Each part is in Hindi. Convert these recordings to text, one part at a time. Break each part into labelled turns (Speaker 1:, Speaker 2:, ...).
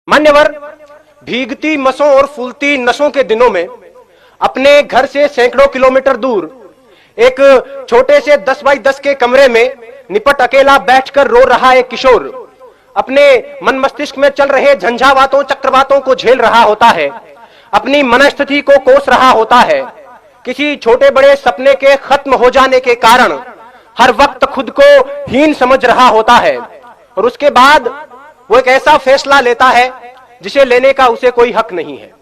Speaker 1: मान्यवर, भीगती मसों और फूलती नसों के दिनों में अपने घर से सैकड़ों किलोमीटर दूर एक छोटे से 10 बाई 10 के कमरे में निपट अकेला बैठकर रो रहा एक किशोर अपने मन मस्तिष्क में चल रहे झंझावातों चक्रवातों को झेल रहा होता है, अपनी मनस्थिति को कोस रहा होता है। किसी छोटे बड़े सपने के खत्म हो जाने के कारण हर वक्त खुद को हीन समझ रहा होता है और उसके बाद वो एक ऐसा फैसला लेता है जिसे लेने का उसे कोई हक नहीं है।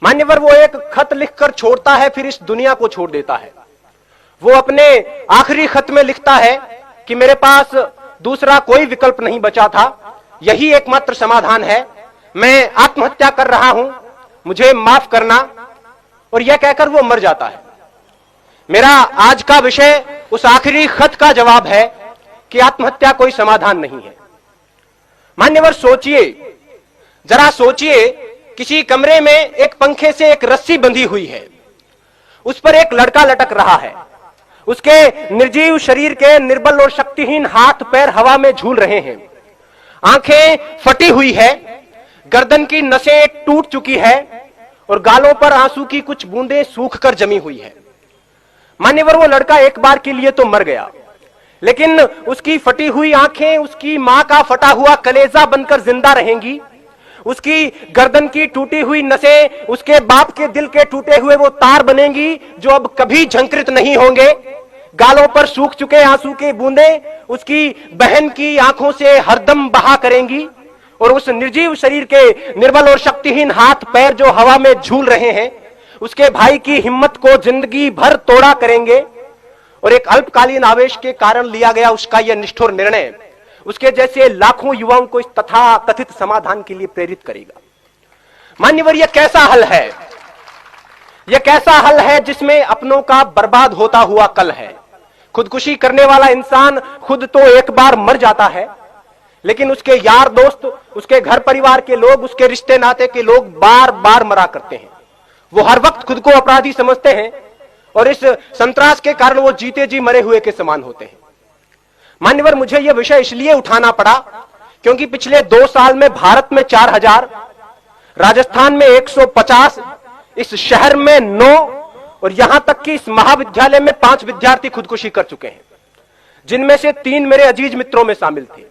Speaker 1: मान्यवर, वो एक खत लिखकर छोड़ता है, फिर इस दुनिया को छोड़ देता है। वो अपने आखिरी खत में लिखता है कि मेरे पास दूसरा कोई विकल्प नहीं बचा था, यही एकमात्र समाधान है, मैं आत्महत्या कर रहा हूं, मुझे माफ करना। और यह कहकर वो मर जाता है। मेरा आज का विषय उस आखिरी खत का जवाब है कि आत्महत्या कोई समाधान नहीं है। मान्यवर, सोचिए, जरा सोचिए, किसी कमरे में एक पंखे से एक रस्सी बंधी हुई है, उस पर एक लड़का लटक रहा है, उसके निर्जीव शरीर के निर्बल और शक्तिहीन हाथ पैर हवा में झूल रहे हैं, आंखें फटी हुई है, गर्दन की नसें टूट चुकी है और गालों पर आंसू की कुछ बूंदें सूखकर जमी हुई है। मान्यवर, वो लड़का एक बार के लिए तो मर गया, लेकिन उसकी फटी हुई आंखें उसकी मां का फटा हुआ कलेजा बनकर जिंदा रहेंगी, उसकी गर्दन की टूटी हुई नसें उसके बाप के दिल के टूटे हुए वो तार बनेंगी जो अब कभी झंकृत नहीं होंगे। गालों पर सूख चुके आंसू की बूंदें उसकी बहन की आंखों से हरदम बहा करेंगी और उस निर्जीव शरीर के निर्बल और शक्तिहीन हाथ पैर जो हवा में झूल रहे हैं उसके भाई की हिम्मत को जिंदगी भर तोड़ा करेंगे। और एक अल्पकालीन आवेश के कारण लिया गया उसका यह निष्ठुर निर्णय उसके जैसे लाखों युवाओं को इस तथा कथित समाधान के लिए प्रेरित करेगा। मान्यवर, यह कैसा हल है? यह कैसा हल है जिसमें अपनों का बर्बाद होता हुआ कल है। खुदकुशी करने वाला इंसान खुद तो एक बार मर जाता है, लेकिन उसके यार दोस्त, उसके घर परिवार के लोग, उसके रिश्ते नाते के लोग बार बार मरा करते हैं। वो हर वक्त खुद को अपराधी समझते हैं और इस संतरास के कारण वो जीते जी मरे हुए के समान होते हैं। मान्यवर, मुझे यह विषय इसलिए उठाना पड़ा क्योंकि पिछले 2 साल में भारत में 4000, राजस्थान में 150, इस शहर में 9 और यहां तक कि इस महाविद्यालय में 5 विद्यार्थी खुदकुशी कर चुके हैं, जिनमें से 3 मेरे अजीज मित्रों में शामिल थे।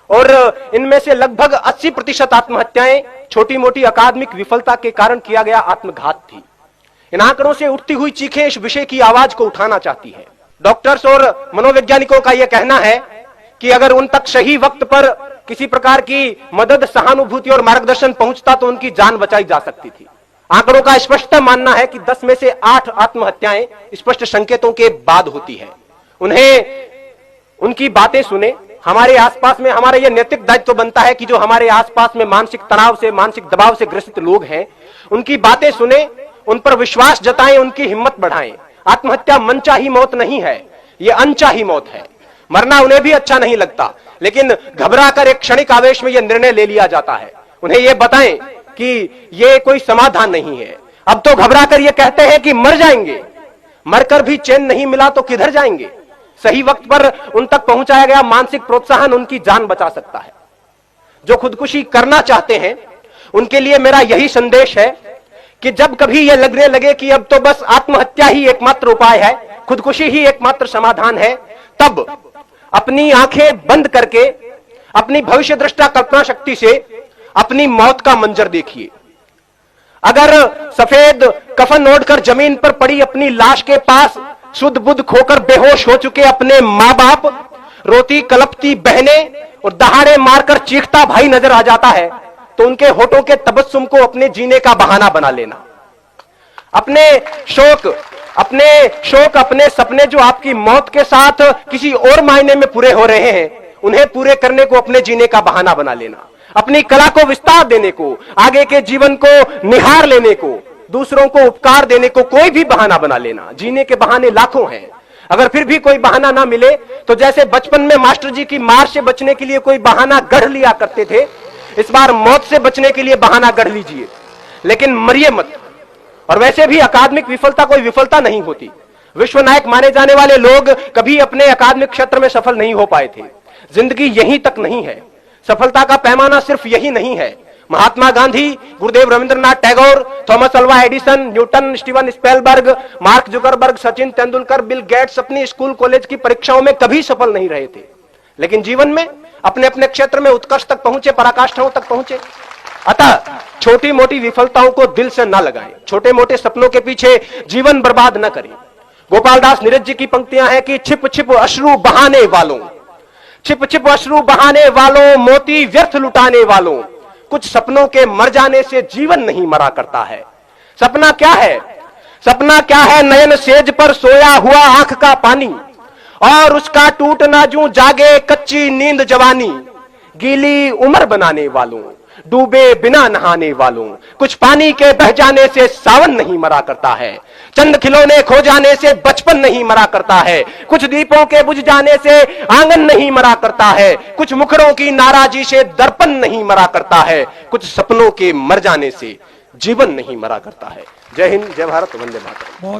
Speaker 1: और इनमें से लगभग 80% आत्महत्याएं छोटी मोटी अकादमिक विफलता के कारण किया गया आत्मघात थी। इन आंकड़ों से उठती हुई चीखें इस विषय की आवाज को उठाना चाहती है। डॉक्टर्स और मनोवैज्ञानिकों का यह कहना है कि अगर उन तक सही वक्त पर किसी प्रकार की मदद, सहानुभूति और मार्गदर्शन पहुंचता तो उनकी जान बचाई जा सकती थी। आंकड़ों का स्पष्ट मानना है कि 10 में से 8 आत्महत्याएं स्पष्ट संकेतों के बाद होती है। उन्हें उनकी बातें सुने। हमारे आसपास में हमारा यह नैतिक दायित्व बनता है कि जो हमारे आसपास में मानसिक तनाव से, मानसिक दबाव से ग्रसित लोग हैं, उनकी बातें सुने, उन पर विश्वास जताएं, उनकी हिम्मत बढ़ाएं। आत्महत्या मनचाही मौत नहीं है, यह अनचाही मौत है। मरना उन्हें भी अच्छा नहीं लगता, लेकिन घबराकर एक क्षणिक आवेश में यह निर्णय ले लिया जाता है। उन्हें यह बताएं कि यह कोई समाधान नहीं है। अब तो घबराकर यह कहते हैं कि मर जाएंगे, मरकर भी चैन नहीं मिला तो किधर जाएंगे। सही वक्त पर उन तक पहुंचाया गया मानसिक प्रोत्साहन उनकी जान बचा सकता है। जो खुदकुशी करना चाहते हैं उनके लिए मेरा यही संदेश है कि जब कभी यह लगने लगे कि अब तो बस आत्महत्या ही एकमात्र उपाय है, खुदकुशी ही एकमात्र समाधान है, तब अपनी आंखें बंद करके अपनी भविष्य दृष्टा कल्पना शक्ति से अपनी मौत का मंजर देखिए। अगर सफेद कफन ओढ़कर जमीन पर पड़ी अपनी लाश के पास शुद्ध बुद्ध खोकर बेहोश हो चुके अपने मां बाप, रोती कलपती बहनें और दहाड़े मारकर चीखता भाई नजर आ जाता है तो उनके होठों के तबस्सुम को अपने जीने का बहाना बना लेना। अपने शोक, अपने सपने जो आपकी मौत के साथ किसी और मायने में पूरे हो रहे हैं, उन्हें पूरे करने को अपने जीने का बहाना बना लेना। अपनी कला को विस्तार देने को, आगे के जीवन को निहार लेने को, दूसरों को उपकार देने को कोई भी बहाना बना लेना। जीने के बहाने लाखों हैं। अगर फिर भी कोई बहाना ना मिले तो जैसे बचपन में मास्टर जी की मार से बचने के लिए कोई बहाना गढ़ लिया करते थे, इस बार मौत से बचने के लिए बहाना गढ़ लीजिए, लेकिन मरिए मत। और वैसे भी अकादमिक विफलता कोई विफलता नहीं होती। विश्व नायक माने जाने वाले लोग कभी अपने अकादमिक क्षेत्र में सफल नहीं हो पाए थे। जिंदगी यहीं तक नहीं है। सफलता का पैमाना सिर्फ यही नहीं है। Mahatma Gandhi, Gurudev Rabindranath Tagore, Thomas Alva Edison, Newton, Steven Spielberg, Mark Zuckerberg, Sachin Tendulkar, Bill Gates अपनी स्कूल कॉलेज की परीक्षाओं में कभी सफल नहीं रहे थे, लेकिन जीवन में अपने अपने क्षेत्र में उत्कर्ष तक पहुंचे, पराकाष्ठाओं तक पहुंचे। अतः छोटी मोटी विफलताओं को दिल से न लगाएं, छोटे मोटे सपनों के पीछे जीवन बर्बाद न करें। गोपाल दास नीरज जी की पंक्तियां हैं कि छिप छिप अश्रु बहाने वालों, छिप छिप अश्रु बहाने वालों, मोती व्यर्थ लुटाने वालों, कुछ सपनों के मर जाने से जीवन नहीं मरा करता है। सपना क्या है? सपना क्या है? नयन सेज पर सोया हुआ आंख का पानी, और उसका टूटना जूं जागे कच्ची नींद जवानी, गीली उम्र बनाने वालों, डूबे बिना नहाने वालों, कुछ पानी के बह जाने से सावन नहीं मरा करता है, चंद खिलौने खो जाने से बचपन नहीं मरा करता है, कुछ दीपों के बुझ जाने से आंगन नहीं मरा करता है, कुछ मुखरों की नाराजी से दर्पण नहीं मरा करता है, कुछ सपनों के मर जाने से जीवन नहीं मरा करता है। जय हिंद, जय भारत, वंदे मातरम।